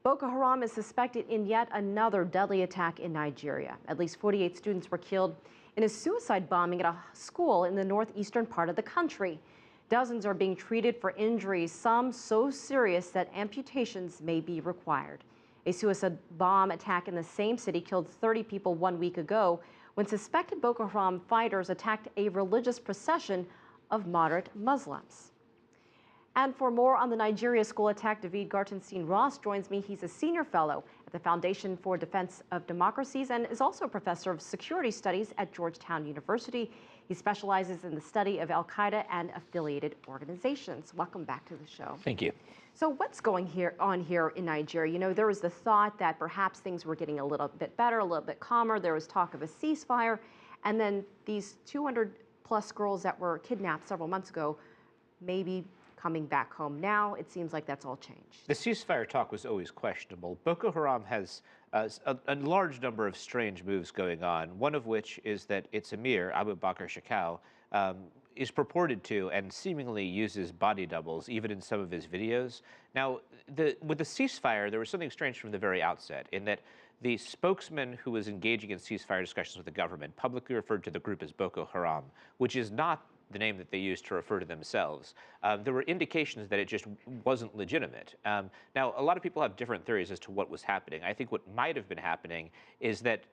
Boko Haram is suspected in yet another deadly attack in Nigeria. At least 48 students were killed in a suicide bombing at a school in the northeastern part of the country. Dozens are being treated for injuries, some so serious that amputations may be required. A suicide bomb attack in the same city killed 30 people 1 week ago when suspected Boko Haram fighters attacked a religious procession of moderate Muslims. And for more on the Nigeria school attack, Gartenstein-Ross joins me. He's a senior fellow at the Foundation for Defense of Democracies and is also a professor of security studies at Georgetown University. He specializes in the study of Al-Qaeda and affiliated organizations. Welcome back to the show. Thank you. So what's going on here in Nigeria? You know, there was the thought that perhaps things were getting a little bit better, a little bit calmer. There was talk of a ceasefire. And then these 200+ girls that were kidnapped several months ago, maybe coming back home now. It seems like that's all changed. The ceasefire talk was always questionable. Boko Haram has a large number of strange moves going on, one of which is that its emir, Abu Bakr Shekau, is purported to and seemingly uses body doubles, even in some of his videos. Now, with the ceasefire, there was something strange from the very outset, in that the spokesman who was engaging in ceasefire discussions with the government publicly referred to the group as Boko Haram, which is not the name that they used to refer to themselves. There were indications that it just wasn't legitimate. Now, a lot of people have different theories as to what was happening. I think what might have been happening is that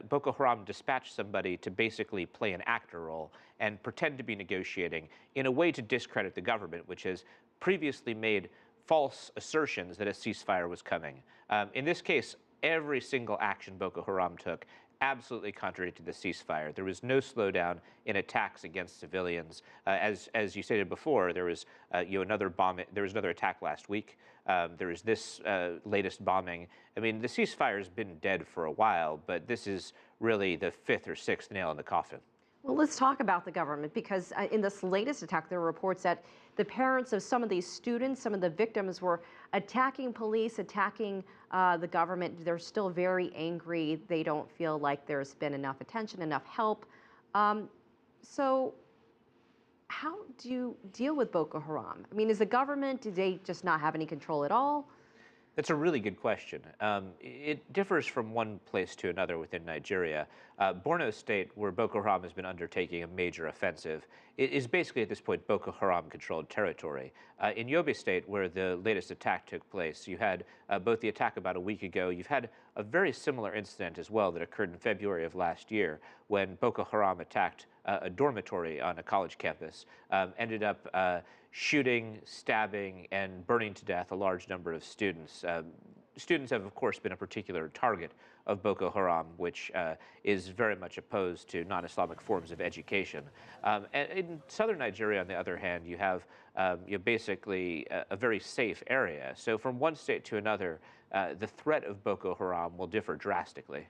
Boko Haram dispatched somebody to basically play an actor role and pretend to be negotiating in a way to discredit the government, which has previously made false assertions that a ceasefire was coming. In this case, every single action Boko Haram took absolutely contradicted the ceasefire. There was no slowdown in attacks against civilians. As you stated before, there was another bomb. There was another attack last week. There was this latest bombing. I mean, the ceasefire has been dead for a while, but this is really the fifth or sixth nail in the coffin. Well, let's talk about the government, because in this latest attack, there were reports that the parents of some of these students, some of the victims, were attacking police, attacking the government. They're still very angry. They don't feel like there's been enough attention, enough help. So how do you deal with Boko Haram? I mean, is the government, do they just not have any control at all? That's a really good question. It differs from one place to another within Nigeria. Borno State, where Boko Haram has been undertaking a major offensive, is basically at this point Boko Haram-controlled territory. In Yobe State, where the latest attack took place, you had both the attack about a week ago. You've had a very similar incident as well that occurred in February of last year when Boko Haram attacked a dormitory on a college campus, ended up shooting, stabbing, and burning to death a large number of students. Students have, of course, been a particular target of Boko Haram, which is very much opposed to non-Islamic forms of education. And in southern Nigeria, on the other hand, you have basically a very safe area. So from one state to another, the threat of Boko Haram will differ drastically.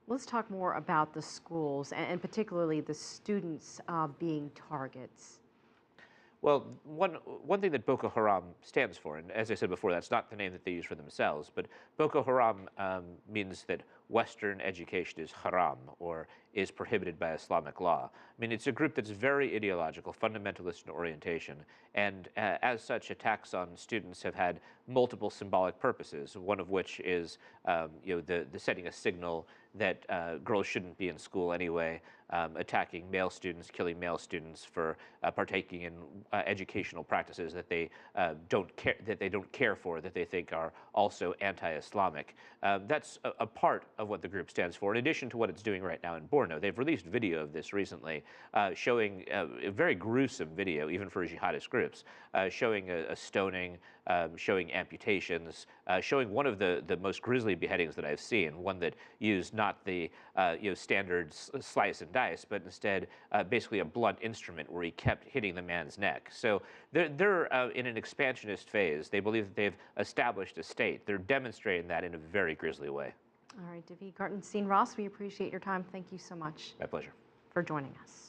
Let's talk more about the schools and particularly the students being targets. Well, one thing that Boko Haram stands for, and as I said before, that's not the name that they use for themselves, but Boko Haram means that Western education is haram, or is prohibited by Islamic law. I mean, it's a group that's very ideological, fundamentalist in orientation, and as such, attacks on students have had multiple symbolic purposes, one of which is the setting a signal that girls shouldn't be in school anyway, attacking male students, killing male students for partaking in educational practices that they don't care for, that they think are also anti-Islamic. That's a part of what the group stands for. In addition to what it's doing right now in Borno, they've released video of this recently, showing a very gruesome video, even for jihadist groups, showing a stoning, showing amputations, showing one of the most grisly beheadings that I've seen, one that used not the standard slice and dice, but instead basically a blunt instrument where he kept hitting the man's neck. So they're in an expansionist phase. They believe that they've established a state. They're demonstrating that in a very grisly way. All right, Gartenstein-Ross, we appreciate your time. Thank you so much. My pleasure. For joining us.